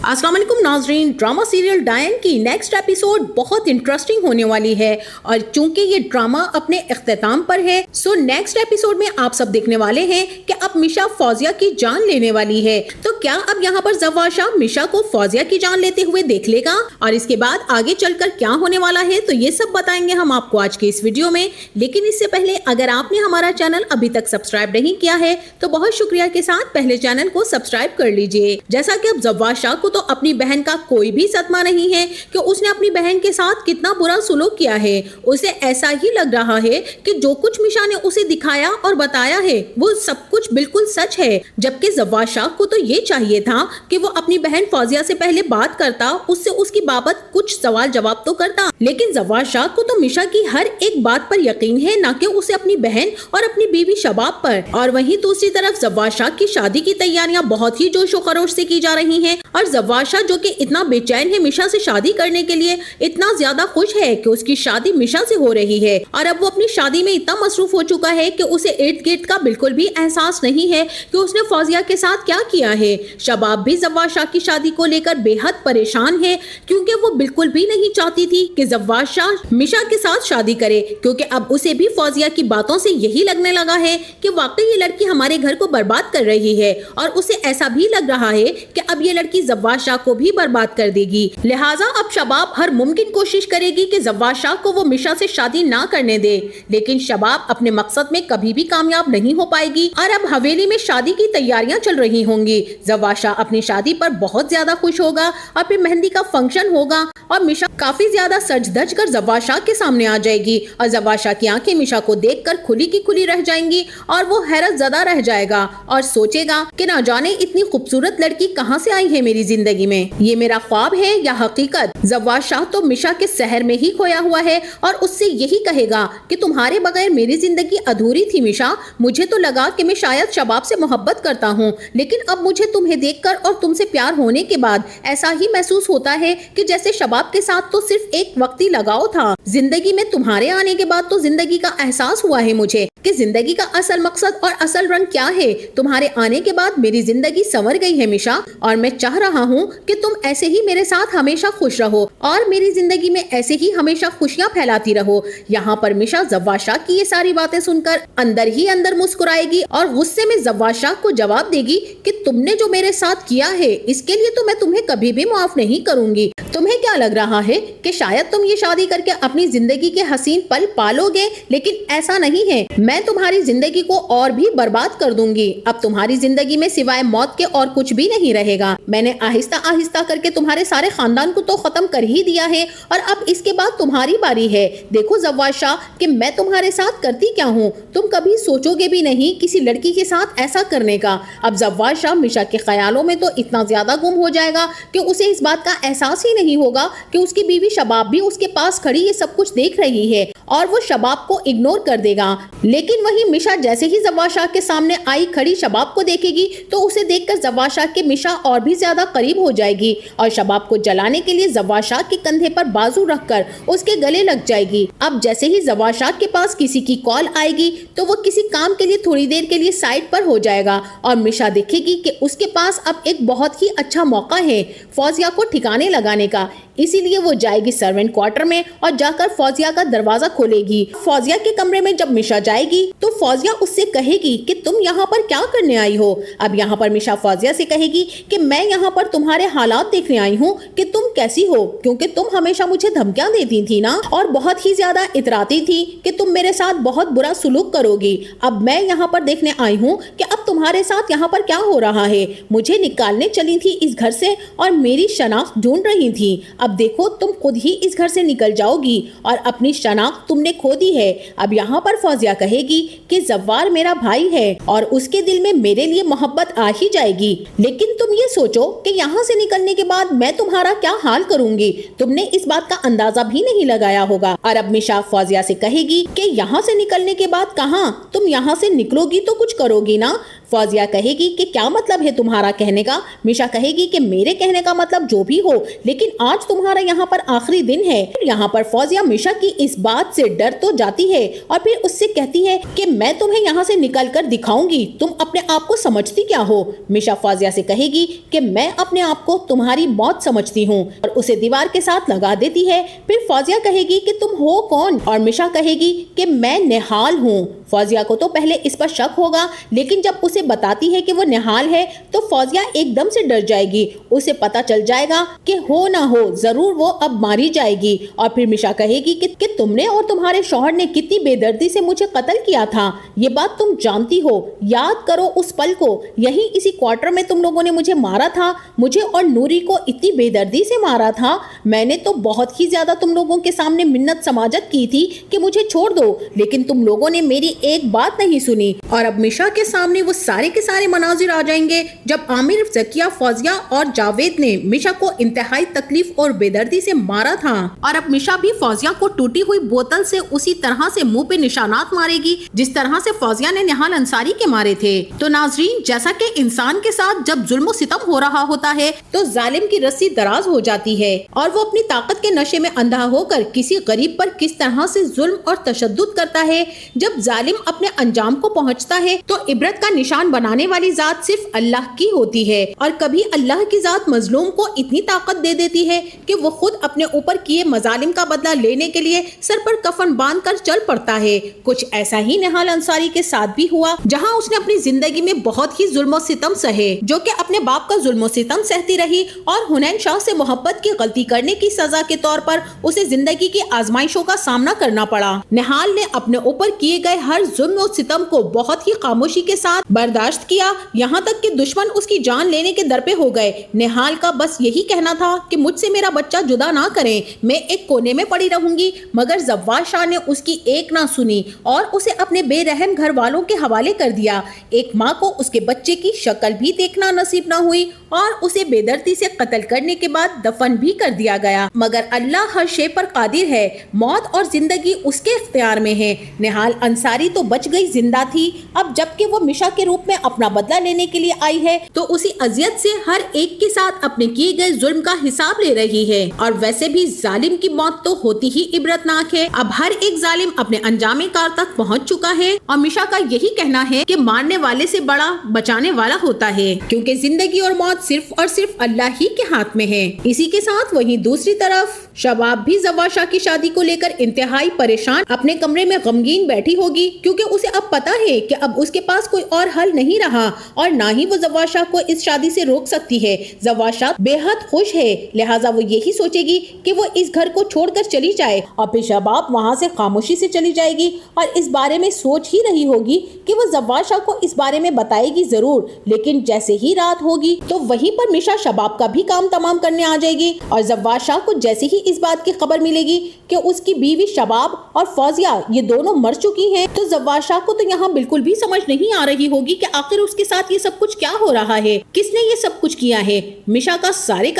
अस्सलाम वालेकुम नाज़रीन, ड्रामा सीरियल डायन की नेक्स्ट एपिसोड बहुत इंटरेस्टिंग होने वाली है और चूंकि ये ड्रामा अपने इख्तिताम पर है सो नेक्स्ट एपिसोड में आप सब देखने वाले हैं कि अब मिशा फौजिया की जान लेने वाली है। तो क्या अब यहाँ पर ज़फ़र शाह मिशा को फौजिया की जान लेते हुए देख लेगा और इसके बाद आगे चलकर क्या होने वाला है, तो ये सब बताएंगे हम आपको आज के इस वीडियो में। लेकिन इससे पहले अगर आपने हमारा चैनल अभी तक सब्सक्राइब नहीं किया है तो बहुत शुक्रिया के साथ पहले चैनल को सब्सक्राइब कर लीजिए। जैसा कि अब ज़फ़र शाह को तो अपनी बहन का कोई भी सदमा नहीं है कि उसने अपनी बहन के साथ कितना बुरा सुलूक किया है। उसे ऐसा ही लग रहा है कि जो कुछ मिशा ने उसे दिखाया और बताया है वो सब कुछ बिल्कुल सच है, जबकि ज़फ़र शाह को तो ये चाहिए था कि वो अपनी बहन फौजिया से पहले बात करता, उससे उसकी बाबत कुछ सवाल जवाब तो करता। लेकिन ज़फ़र शाह को तो मिशा की हर एक बात पर यकीन है, ना कि उसे अपनी बहन और अपनी बीवी शबाब पर। और वहीं दूसरी तरफ ज़फ़र शाह की शादी की तैयारियां बहुत ही जोशो खरोश से की जा रही हैं और ज़फ़र शाह जो कि इतना बेचैन है मिशा से शादी करने के लिए, इतना ज्यादा खुश है कि उसकी शादी मिशा से हो रही है और अब वो अपनी शादी में इतना मसरूफ हो चुका है कि उसे इर्द गिर्द का बिल्कुल भी एहसास नहीं है कि उसने फौजिया के साथ क्या किया है। शबाब भी ज़फ़र शाह की शादी को लेकर बेहद परेशान है क्योंकि वो बिल्कुल भी नहीं चाहती थी कि ज़फ़र शाह मिशा के साथ शादी करे, क्योंकि अब उसे भी फौजिया की बातों से यही लगने लगा है कि वाकई ये लड़की हमारे घर को बर्बाद कर रही है और उसे ऐसा भी लग रहा है कि अब ये लड़की ज़फ़र शाह को भी बर्बाद कर देगी। लिहाजा अब शबाब हर मुमकिन कोशिश करेगी कि ज़फ़र शाह को वो मिशा से शादी ना करने दे, लेकिन शबाब अपने मकसद में कभी भी कामयाब नहीं हो पाएगी और अब हवेली में शादी की तैयारियां चल रही होंगी। ज़फ़र शाह अपनी शादी पर बहुत ज्यादा खुश होगा और फिर मेहंदी का फंक्शन होगा और मिशा काफी ज्यादा सज धज कर ज़फ़र शाह के सामने आ जाएगी और ज़फ़र शाह की आंखें मिशा को देखकर खुली की खुली रह जाएंगी और वो हैरत ज़दा रह जाएगा और सोचेगा कि ना जाने इतनी खूबसूरत लड़की कहाँ से आई है मेरी जिंदगी में, ये मेरा ख्वाब है या हकीकत। ज़फ़र शाह तो मिशा के शहर में ही खोया हुआ है और उससे यही कहेगा कि तुम्हारे बगैर मेरी जिंदगी अधूरी थी मिशा। मुझे तो लगा कि मैं शायद शबाब से मोहब्बत करता हूँ, लेकिन अब मुझे तुम्हें देखकर और तुमसे प्यार होने के बाद ऐसा ही महसूस होता है कि जैसे शबाब के साथ तो सिर्फ एक वक्ती लगाव था। जिंदगी में तुम्हारे आने के बाद तो जिंदगी का एहसास हुआ है मुझे कि जिंदगी का असल मकसद और असल रंग क्या है। तुम्हारे आने के बाद मेरी जिंदगी संवर गई है मिशा और मैं चाह रहा हूँ कि तुम ऐसे ही मेरे साथ हमेशा खुश रहो और मेरी जिंदगी में ऐसे ही हमेशा खुशियां फैलाती रहो। यहाँ पर मिशा ज़फ़र शाह की ये सारी बातें सुनकर अंदर ही अंदर मुस्कुराएगी और गुस्से में ज़फ़र शाह को जवाब देगी कि तुमने जो मेरे साथ किया है इसके लिए तो मैं तुम्हें कभी भी माफ नहीं करूंगी। तुम्हें क्या लग रहा है कि शायद तुम ये शादी करके अपनी जिंदगी के हसीन पल पालोगे, लेकिन ऐसा नहीं है। मैं तुम्हारी जिंदगी को और भी बर्बाद कर दूंगी। अब तुम्हारी जिंदगी में सिवाय मौत के और कुछ भी नहीं रहेगा। मैंने आहिस्ता आहिस्ता करके तुम्हारे सारे खानदान को तो खत्म कर ही दिया है और अब इसके बाद तुम्हारी बारी है। देखो ज़फ़र शाह कि मैं तुम्हारे साथ करती क्या हूँ, तुम कभी सोचोगे भी नहीं किसी लड़की के साथ ऐसा करने का। अब ज़फ़र शाह मिशा के ख्यालों में तो इतना ज्यादा गुम हो जाएगा कि उसे इस बात का एहसास ही नहीं होगा कि उसकी बीवी शबाब भी उसके पास खड़ी ये सब कुछ देख रही है और वो शबाब को इग्नोर कर देगा। लेकिन वहीं मिशा जैसे ही ज़फ़र शाह के सामने आई खड़ी शबाब को देखेगी तो उसे देखकर ज़फ़र शाह के मिशा और भी ज्यादा करीब हो जाएगी और शबाब को जलाने के लिए ज़फ़र शाह के कंधे पर बाजू रखकर उसके गले लग जाएगी। अब जैसे ही ज़फ़र शाह के पास किसी की कॉल आएगी तो वो किसी काम के लिए थोड़ी देर के लिए साइड पर हो जाएगा और मिशा देखेगी कि उसके पास अब एक बहुत ही अच्छा मौका है फौजिया को ठिकाने लगाने का। इसीलिए वो जाएगी सर्वेंट क्वार्टर में और जाकर फौजिया का दरवाजा खोलेगी। फौजिया के कमरे में जब मिशा जाएगी तो फौजिया उससे कहेगी कि तुम यहाँ पर क्या करने आई हो। अब यहाँ पर मिशा फौजिया से कहेगी कि मैं यहाँ पर तुम्हारे हालात देखने आई हूँ कि तुम कैसी हो, क्योंकि तुम हमेशा मुझे धमकियां देती थी ना और बहुत ही ज्यादा इतराती थी कि तुम मेरे साथ बहुत बुरा सुलूक करोगी। अब मैं यहाँ पर देखने आई हूँ कि अब तुम्हारे साथ यहाँ पर क्या हो रहा है। मुझे निकालने चली थी इस घर से और मेरी शनाख्त ढूंढ रही थी। अब देखो तुम खुद ही इस घर से निकल जाओगी और अपनी शनाख्त तुमने खो दी है। अब यहाँ पर फौजिया कहेगी कि ज़फ़र मेरा भाई है और उसके दिल में मेरे लिए मोहब्बत आ ही जाएगी, लेकिन तुम ये सोचो कि यहाँ से निकलने के बाद मैं तुम्हारा क्या हाल करूंगी। तुमने इस बात का अंदाजा भी नहीं लगाया होगा। और अब मिशा फौजिया से कहेगी कि यहाँ से निकलने के बाद कहाँ, तुम यहाँ से निकलोगी तो कुछ करोगी ना। فوزیہ کہے گی کہ کیا مطلب ہے تمہارا کہنے کا؟ میشا کہے گی کہ میرے کہنے کا مطلب جو بھی ہو، لیکن آج تمہارا یہاں پر آخری دن ہے۔ یہاں پر فوزیہ میشا کی اس بات سے ڈر تو جاتی ہے اور پھر اس سے کہتی ہے کہ میں تمہیں یہاں سے نکل کر دکھاؤں گی، تم اپنے آپ کو سمجھتی کیا ہو؟ میشا فوزیہ سے کہے گی کہ میں اپنے آپ کو تمہاری موت سمجھتی ہوں اور اسے دیوار کے ساتھ لگا دیتی ہے۔ پھر فوزیہ کہے گی کہ تم ہو کون؟ اور میشا کہے گی کہ میں نہال ہوں۔ فوزیہ کو تو پہلے اس پر شک ہوگا، لیکن جب اسے بتاتی ہے کہ وہ نہال ہے تو فوزیہ ایک دم سے ڈر جائے گی۔ اسے پتا چل جائے گا کہ ہو نہ ہو ضرور وہ اب ماری جائے گی۔ اور پھر میشا کہے گی کہ تم نے اور تمہارے شوہر نے کتنی بے دردی سے مجھے قتل کیا تھا، یہ بات تم جانتی ہو۔ یاد کرو اس پل کو، یہی اسی کوارٹر میں تم لوگوں نے مجھے مارا تھا، مجھے اور نوری کو اتنی بے دردی سے مارا تھا۔ میں نے تو بہت ہی زیادہ تم لوگوں کے سامنے منت سماجت کی تھی کہ مجھے چھوڑ دو، لیکن تم لوگوں نے میری ایک بات نہیں سنی۔ اور اب میشا کے سامنے وہ سارے کے سارے مناظر آ جائیں گے جب عامر، زکیہ، فوزیہ اور جاوید نے میشا کو انتہائی تکلیف اور بے دردی سے مارا تھا، اور اب میشا بھی فوزیہ کو ٹوٹی ہوئی بوتل سے اسی طرح سے منہ پہ نشانات مارے گی جس طرح سے فوزیہ نے نہال انصاری کے مارے تھے۔ تو ناظرین، جیسا کہ انسان کے ساتھ جب ظلم و ستم ہو رہا ہوتا ہے تو ظالم کی رسی دراز ہو جاتی ہے اور وہ اپنی طاقت کے نشے میں اندھا ہو کر کسی غریب پر کس طرح سے ظلم اور تشدد کرتا ہے۔ جب ظالم اپنے انجام کو پہنچتا ہے تو عبرت کا نشان بنانے والی ذات صرف اللہ کی ہوتی ہے، اور کبھی اللہ کی ذات مظلوم کو اتنی طاقت دے دیتی ہے کہ وہ خود اپنے اوپر کیے مظالم کا بدلہ لینے کے لیے سر پر کفن باندھ کر چل پڑتا ہے۔ کچھ ایسا ہی نہال انصاری کے ساتھ بھی ہوا، جہاں اس نے اپنی زندگی میں بہت ہی ظلم و ستم سہے، جو کہ اپنے باپ کا ظلم و ستم سہتی رہی، اور حنین شاہ سے محبت کی غلطی کرنے کی سزا کے طور پر اسے زندگی کی آزمائشوں کا سامنا کرنا پڑا۔ نہال نے اپنے اوپر کیے گئے ہر ظلم و ستم کو بہت ہی خاموشی کے ساتھ برداشت کیا، یہاں تک کہ دشمن اس کی جان لینے کے در پہ ہو گئے۔ نہال کا بس یہی کہنا تھا کہ مجھ سے میرا بچہ جدا نہ کریں، میں ایک کونے میں پڑی رہوں گی، مگر زواج شاہ نے اس کی ایک نہ سنی اور اسے اپنے بے رحم گھر والوں کے حوالے کر دیا۔ ایک ماں کو اس کے بچے کی شکل بھی دیکھنا نصیب نہ ہوئی اور اسے بے دردی سے قتل کرنے کے بعد دفن بھی کر دیا گیا، مگر اللہ ہر شے پر قادر ہے، موت اور زندگی اس کے اختیار میں ہے۔ نہال انصاری تو بچ گئی، زندہ تھی، اب جبکہ وہ میشا کے روپ میں اپنا بدلہ لینے کے لیے آئی ہے تو اسی اذیت سے ہر ایک کے ساتھ اپنے کیے گئے ظلم کا حساب لے رہی ہے۔ اور ویسے بھی ظالم کی موت تو ہوتی ہی عبرتناک ہے، اب ہر ایک ظالم اپنے انجام کار تک پہنچ چکا ہے، اور میشا کا یہی کہنا ہے کہ مارنے والے سے بڑا بچانے والا ہوتا ہے، کیونکہ زندگی اور موت صرف اور صرف اللہ ہی کے ہاتھ میں ہے۔ اسی کے ساتھ وہیں دوسری طرف شباب بھی زواج شاہ کی شادی کو لے کر انتہائی پریشان اپنے کمرے میں غمگین بیٹھی ہوگی، کیونکہ اسے اب پتا ہے کہ اب اس کے پاس کوئی اور حل نہیں رہا اور نہ ہی وہ زواج شاہ کو اس شادی سے روک سکتی ہے۔ زواج شاہ بے حد خوش ہے، لہٰذا وہ یہی سوچے گی کہ وہ اس گھر کو چھوڑ کر چلی جائے، اور پھر شباب وہاں سے خاموشی سے چلی جائے گی اور اس بارے میں سوچ ہی رہی ہوگی کہ وہ زواج شاہ کو اس بارے میں بتائے گی ضرور، لیکن جیسے ہی رات ہوگی تو وہیں پر میشا شباب کا بھی کام تمام کرنے آ جائے گی، اور زواج شاہ کو جیسے ہی اس بات کی خبر ملے گی کہ اس کی بیوی شباب اور فوزیہ یہ دونوں مر چکی ہیں تو زواج شاہ کو تو یہاں بالکل بھی سمجھ نہیں آ رہی ہوگی کہ آخر اس کے ساتھ یہ سب کچھ کیا ہو رہا ہے، کس نے یہ سب کچھ کیا ہے۔ میشا کا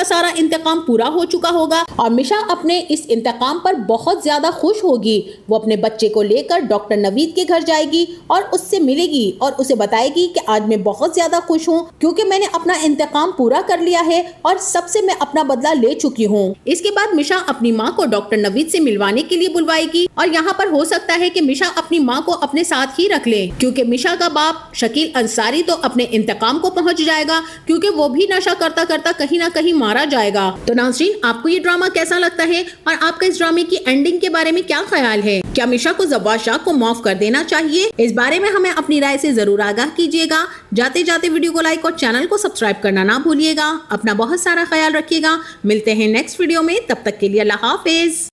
سارا انتقام پورا ہو چکا ہوگا اور میشا اپنے اس انتقام پر بہت زیادہ خوش ہوگی۔ وہ اپنے بچے کو لے کر ڈاکٹر نوید کے گھر جائے گی اور اس سے ملے گی اور اسے بتائے گی کہ آج میں بہت زیادہ خوش ہوں کیونکہ میں نے اپنا انتقام پورا کر لیا ہے اور سب سے میں اپنا بدلہ لے چکی ہوں۔ اس کے بعد میشا اپنی ماں کو ڈاکٹر نوید سے ملوانے کے لیے بلوائے گی، اور یہاں پر ہو سکتا ہے کہ میشا اپنی ماں کو اپنے ساتھ ہی رکھ لے، کیونکہ میشا کا باپ شکیل انصاری تو اپنے انتقام کو پہنچ جائے گا، کیونکہ وہ بھی نشہ کرتا کرتا کہیں نہ کہیں مارا جائے گا۔ تو ناظرین، آپ کو یہ ڈرامہ کیسا لگتا ہے اور آپ کا اس ڈرامے کی اینڈنگ کے بارے میں کیا خیال ہے؟ کیا میشا کو زواج شاہ کو معاف کر دینا چاہیے؟ اس بارے میں ہمیں اپنی رائے سے ضرور آگاہ کیجیے گا۔ جاتے جاتے ویڈیو کو لائک اور چینل کو سبسکرائب کرنا نہ بھولیے گا۔ اپنا بہت سارا خیال رکھیے گا، ملتے ہیں نیکسٹ ویڈیو میں، تب تک کے لیے اللہ حافظ۔